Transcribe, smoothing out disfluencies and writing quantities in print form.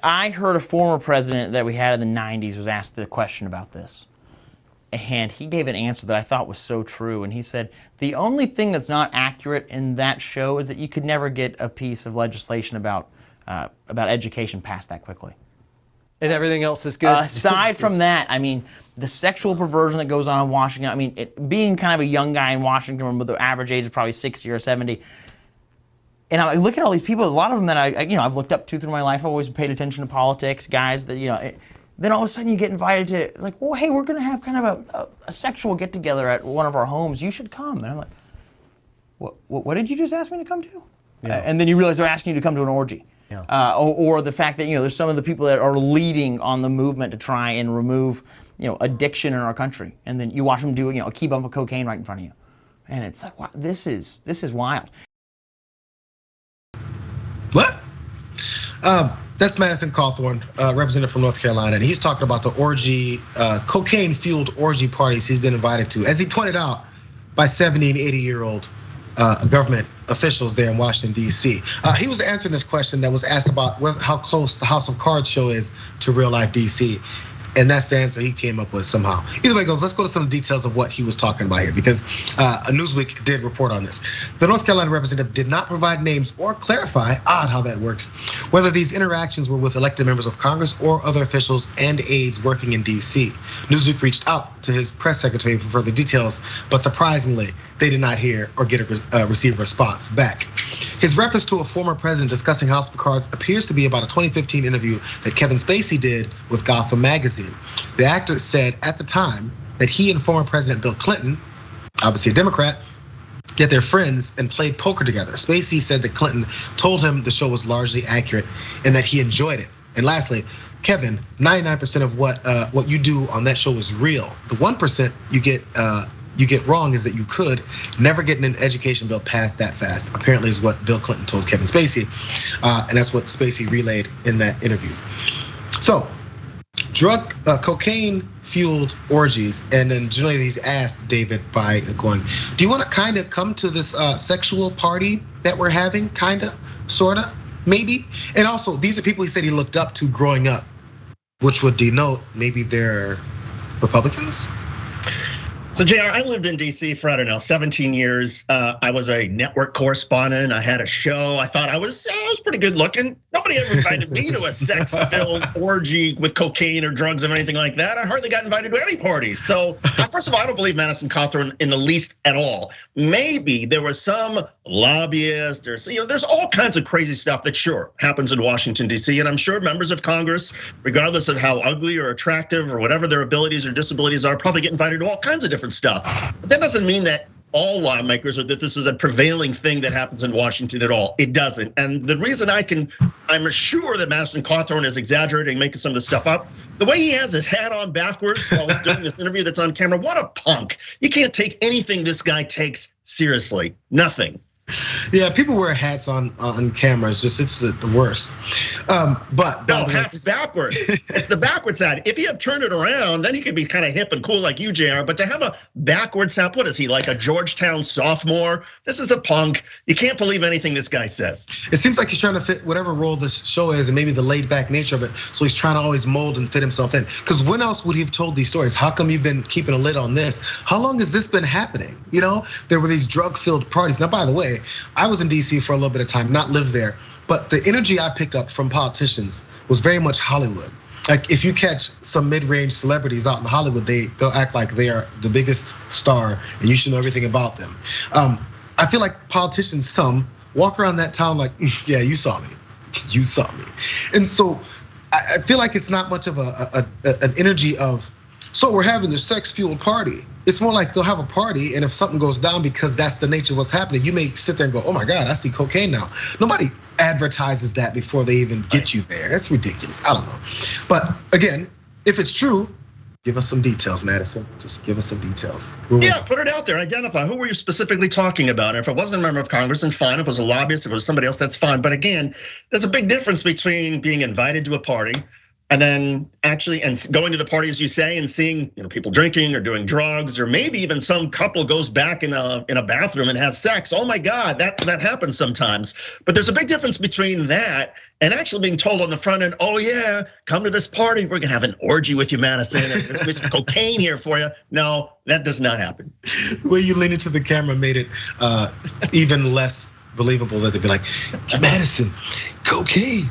I heard a former president that we had in the 90s was asked the question about this. And he gave an answer that I thought was so true. And he said, the only thing that's not accurate in that show is that you could never get a piece of legislation about education passed that quickly. And everything else is good. Aside from that, I mean, the sexual perversion that goes on in Washington, I mean, being kind of a young guy in Washington with the average age is probably 60 or 70. And I look at all these people, a lot of them that I've looked up to through my life. I've always paid attention to politics, guys that, then all of a sudden you get invited to, like, well, hey, we're going to have kind of a sexual get-together at one of our homes. You should come. And I'm like, what did you just ask me to come to? Yeah. And then you realize they're asking you to come to an orgy. Yeah. Or the fact that, there's some of the people that are leading on the movement to try and remove, addiction in our country. And then you watch them do, a key bump of cocaine right in front of you. And it's like, wow, this is wild. What? That's Madison Cawthorn, representative from North Carolina, and he's talking about the orgy, cocaine-fueled orgy parties he's been invited to, as he pointed out, by 70 and 80-year-old government officials there in Washington, D.C. He was answering this question that was asked about how close the House of Cards show is to real-life D.C., and that's the answer he came up with somehow. Either way it goes, let's go to some details of what he was talking about here, because Newsweek did report on this. The North Carolina representative did not provide names or clarify, odd how that works, whether these interactions were with elected members of Congress or other officials and aides working in DC. Newsweek reached out to his press secretary for further details, but surprisingly, they did not hear or receive a response back. His reference to a former president discussing House of Cards appears to be about a 2015 interview that Kevin Spacey did with Gotham magazine. The actor said at the time that he and former President Bill Clinton, obviously a Democrat, that they're friends and played poker together. Spacey said that Clinton told him the show was largely accurate and that he enjoyed it. And lastly, Kevin, 99% of what you do on that show is real. The 1% you get wrong is that you could never get an education bill passed that fast. Apparently, is what Bill Clinton told Kevin Spacey, and that's what Spacey relayed in that interview. So, cocaine-fueled orgies, and then generally he's asked David by going, do you want to kind of come to this sexual party that we're having, kind of, sort of, maybe? And also, these are people he said he looked up to growing up, which would denote maybe they're Republicans? So Jayar, I lived in DC for, 17 years. I was a network correspondent. I had a show. I thought I was pretty good looking. Nobody ever invited me to a sex-filled orgy with cocaine or drugs or anything like that. I hardly got invited to any parties. So first of all, I don't believe Madison Cawthorn in the least at all. Maybe there was some lobbyist, there's all kinds of crazy stuff that sure happens in Washington, DC. And I'm sure members of Congress, regardless of how ugly or attractive or whatever their abilities or disabilities are, probably get invited to all kinds of different stuff. But that doesn't mean that all lawmakers or that this is a prevailing thing that happens in Washington at all. It doesn't. And the reason I'm sure that Madison Cawthorn is exaggerating, making some of this stuff up. The way he has his hat on backwards while he's doing this interview that's on camera, what a punk. You can't take anything this guy takes seriously, nothing. Yeah, people wear hats on cameras. It's the worst. But no, hat's backwards. It's the backwards hat. If he had turned it around, then he could be kind of hip and cool like you, Jayar. But to have a backwards hat, what is he, like a Georgetown sophomore? This is a punk. You can't believe anything this guy says. It seems like he's trying to fit whatever role this show is and maybe the laid back nature of it. So he's trying to always mold and fit himself in. Because when else would he have told these stories? How come you've been keeping a lid on this? How long has this been happening? There were these drug-filled parties. Now, by the way, I was in DC for a little bit of time, not lived there, but the energy I picked up from politicians was very much Hollywood. Like if you catch some mid-range celebrities out in Hollywood, they'll act like they are the biggest star and you should know everything about them. I feel like politicians, some walk around that town like, yeah, you saw me, you saw me. And so I feel like it's not much of an energy of, so we're having a sex-fueled party. It's more like they'll have a party, and if something goes down because that's the nature of what's happening, you may sit there and go, oh my God, I see cocaine now. Nobody advertises that before they even get you there. That's ridiculous, I don't know. But again, if it's true, give us some details, Madison. Just give us some details. Yeah, put it out there, identify. Who were you specifically talking about? And if it wasn't a member of Congress, then fine. If it was a lobbyist, if it was somebody else, that's fine. But again, there's a big difference between being invited to a party, And then actually, and going to the party, as you say, and seeing people drinking or doing drugs, or maybe even some couple goes back in a bathroom and has sex. Oh my God, that happens sometimes. But there's a big difference between that and actually being told on the front end, oh yeah, come to this party, we're gonna have an orgy with you, Madison, and there's some cocaine here for you. No, that does not happen. The way you leaned into the camera made it even less believable that they'd be like, Madison, cocaine.